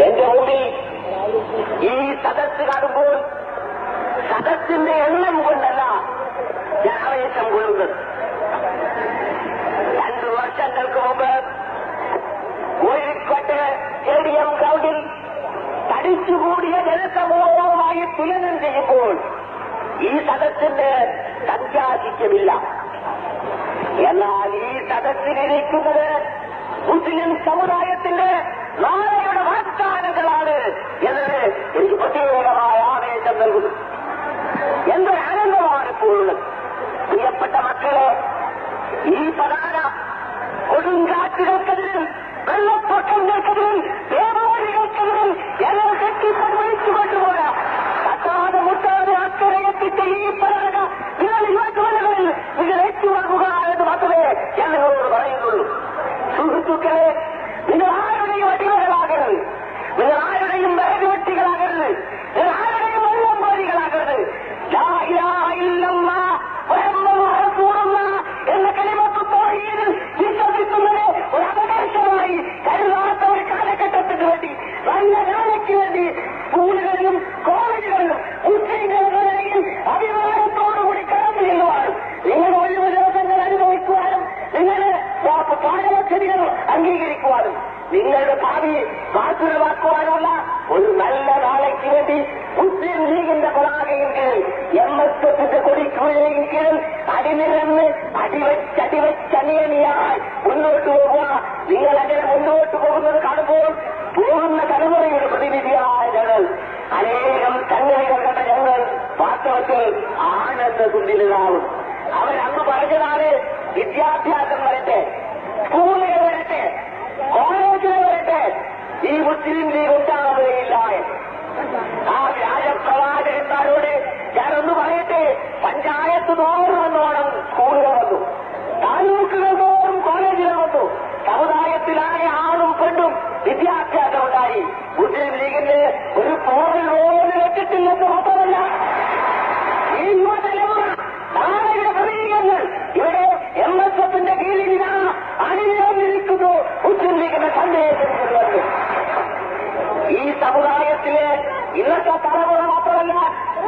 എന്റെ മുമ്പിൽ ഈ സദസ് കാണുമ്പോൾ സദസ്സിന്റെ എണ്ണം കൊണ്ടല്ല ഞാൻ ആവേശം കൊള്ളുന്നത്. 2 വർഷങ്ങൾക്ക് മുമ്പ് കോഴിക്കോട്ട് സ്റ്റേഡിയം ഗ്രൗണ്ടിൽ തടിച്ചുകൂടിയ ജനസമൂഹവുമായി തുലനം ചെയ്യുമ്പോൾ ഈ സദസ്സിന് സംഖ്യാധിക്യമില്ല. എന്നാൽ ഈ സദസ്സിലിരിക്കുന്നത് മുസ്ലിം സമുദായത്തിന്റെ നാളെയുടെ വാഗ്ദാനങ്ങളാണ് എന്നത് എനിക്ക് പ്രത്യേകമായ ആവേശം നൽകുന്നു. എന്തൊരു ആനന്ദമാണ് ഇപ്പോഴുള്ളത്. പ്രിയപ്പെട്ട മക്കളെ, ഈ പതാക കൊടുങ്കാറ്റുകൾക്കെതിരിൽ, വെള്ളപ്പൊക്കങ്ങൾക്കെതിരിൽ, ദേവാദികൾക്കെതിരിൽ ഞങ്ങൾ കെട്ടിപ്പടിച്ചുകൊണ്ടുപോയ തട്ടാതെ മുട്ടാതെ അക്കരയെത്തിച്ച ഈ പതാക നിങ്ങൾ യുവജനങ്ങളിൽ നിങ്ങൾ ഏറ്റുവാങ്ങുക എന്ന് മാത്രമേ ഞാൻ നിങ്ങളോട് പറയുന്നുള്ളൂ. സുഹൃത്തുക്കളെ, നിങ്ങൾ ആരുടെയും അടിമകളാകരുത്, നിങ്ങൾ ആരുടെയും വേദവെട്ടികളാകരുത്, നിങ്ങൾ ആരുടെയും വെള്ളംപോരികളാകരുത്. ലാ ഇലാഹ ഇല്ലല്ലാഹ് മുഹമ്മദുർ റസൂലുള്ളാഹ് എന്ന കലിമത്ത് തൗഹീദിൽ വിശ്വസിക്കുന്നത് ഒരു അവകാശമായി കരുതാത്ത ഒരു കാലഘട്ടത്തിന് വേണ്ടി, നല്ല നാളേക്ക് വേണ്ടി സ്കൂളുകളിലും കോളേജുകളിലും മുസ്ലിംകളുടെയും അഭിമാനത്തോടുകൂടി കടന്നു ചെല്ലുവാനും നിങ്ങൾ ഒഴിവ് ദിവസങ്ങൾ അനുഭവിക്കുവാനും നിങ്ങൾ പാഠപദ്ധതികൾ അംഗീകരിക്കുവാനും നിങ്ങളുടെ ഭാവി മാതൃകമാക്കുവാനുള്ള ഒരു നല്ല നാളേക്ക് വേണ്ടി മുസ്ലിം ലീഗിന്റെ പതാകയിൽ കീഴിൽ MSFന്റെ കൊടിക്കുകയും കീഴിൽ അടിനിരന്ന് അടിവെച്ചണിയണിയായി മുന്നോട്ട് പോകുക. നിങ്ങൾ അങ്ങനെ മുന്നോട്ട് പോകുന്നത് കാണുമ്പോൾ പോകുന്ന തലമുറയുടെ പ്രതിനിധിയായ ഞങ്ങൾ, അനേകം സംഗതികൾ കണ്ട ഞങ്ങൾ വാസ്തവത്തിൽ ആനന്ദ തുല്യരാകും. അവരന്ന് പറഞ്ഞതാണ്, വിദ്യാഭ്യാസം വരട്ടെ, സ്കൂളുകൾ വരട്ടെ, കോളേജുകൾ വരട്ടെ, ഈ മുസ്ലിം ലീഗ് ഉണ്ടാവുകയില്ല. ആ വ്യാജപ്രവാചകന്മാരോട് ഞാനൊന്ന് പറയട്ടെ, പഞ്ചായത്ത് തോറുമെന്നോണം സ്കൂളുകൾ വന്നു, താലൂക്കുകൾ തോറും കോളേജുകൾ വന്നു, സമുദായത്തിലായ ആണും പെണ്ണും വിദ്യാഭ്യാസം ഉണ്ടായി. മുസ്ലിം ലീഗിന്റെ ഒരു പോറൽ പോലും വെച്ചിട്ടില്ലെന്ന് മാത്രമല്ല, ഈ യുവതലമുറ നാളെയുടെ പ്രതീകങ്ങൾ ഇവിടെ MSFന്റെ കീഴിൽ അണിനിരന്നിരിക്കുന്നു. മുസ്ലിം ലീഗിന്റെ സന്ദേശം കൊണ്ടുവന്നു. ഈ സമുദായത്തിലെ ഇന്നത്തെ തലമുറ മാത്രമല്ല,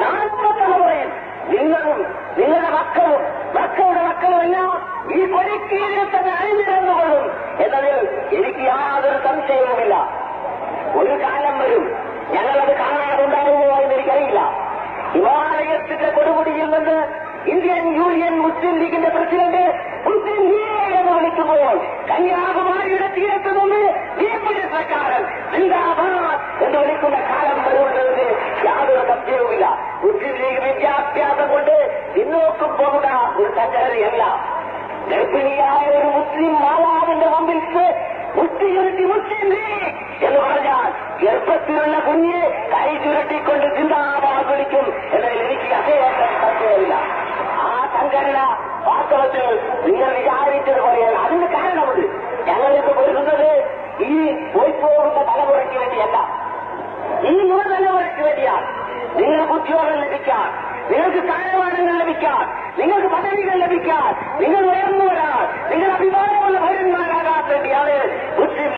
നാളത്തെ തലമുറയിൽ നിങ്ങളും നിങ്ങളുടെ മക്കളും മക്കളുടെ മക്കളുമെല്ലാം ഈ കൊടിക്കീഴിൽ തന്നെ അണിനിരന്നുകൊള്ളും എന്നതിൽ എനിക്ക് യാതൊരു സംശയവുമില്ല. ഒരു കാലം വരും, ഞങ്ങളത് കാണാറുണ്ടാകുമോ എന്ന് എനിക്കറിയില്ല. ഹിമാലയത്തിന്റെ കൊടുമുടിയിൽ നിന്ന് ഇന്ത്യൻ യൂണിയൻ മുസ്ലിം ലീഗിന്റെ പ്രസിഡന്റ് മുസ്ലിം ലീഗ് എന്ന് വിളിക്കുമ്പോൾ കന്യാകുമാരിയുടെ തീരത്ത് നിന്ന് ദീപചിത്രക്കാരൻ സിന്ദാബാദ് എന്ന് വിളിക്കുന്ന കാലം വരുന്നതിന് യാതൊരു സംശയവുമില്ല. മുസ്ലിം ലീഗ് വിദ്യാഭ്യാസം കൊണ്ട് പിന്നോക്കം പോകുന്ന ഒരു സംഘടനയല്ല. ഗർഭിണിയായ ഒരു മുസ്ലിം മാതാവിന്റെ മുമ്പിൽ മുസ്ലിം മുസ്ലിം ലീഗ് എന്ന് പറഞ്ഞാൽ ഗർഭത്തിലുള്ള കുഞ്ഞ് കൈ ചുരുട്ടിക്കൊണ്ട് സിന്ദാബാദ് വിളിക്കും എന്നതിൽ എനിക്ക് അതേയറ്റം സംശയമില്ല. ആ സംഘടന വാസ്തവത്തിൽ നിങ്ങൾ വിചാരിച്ചതുപോലെയാണ്. അതിന് കാരണമുണ്ട്. ഞങ്ങളിപ്പോ വരുന്നത് ഈ പോയിപ്പോകുന്ന തലമുറയ്ക്ക് വേണ്ടിയല്ല, ഈ യുവതലമുറയ്ക്ക് വേണ്ടിയാണ്. നിങ്ങൾക്ക് ഉദ്യോഗം ലഭിക്കാൻ, നിങ്ങൾക്ക് സ്ഥാനമാനങ്ങൾ ലഭിക്കാൻ, നിങ്ങൾക്ക് പദവികൾ ലഭിക്കാൻ, നിങ്ങൾ ഉയർന്നു വരാൻ, നിങ്ങൾ അഭിമാനമുള്ള പൗരന്മാരാകാൻ വേണ്ടിയാണ് മുസ്ലിം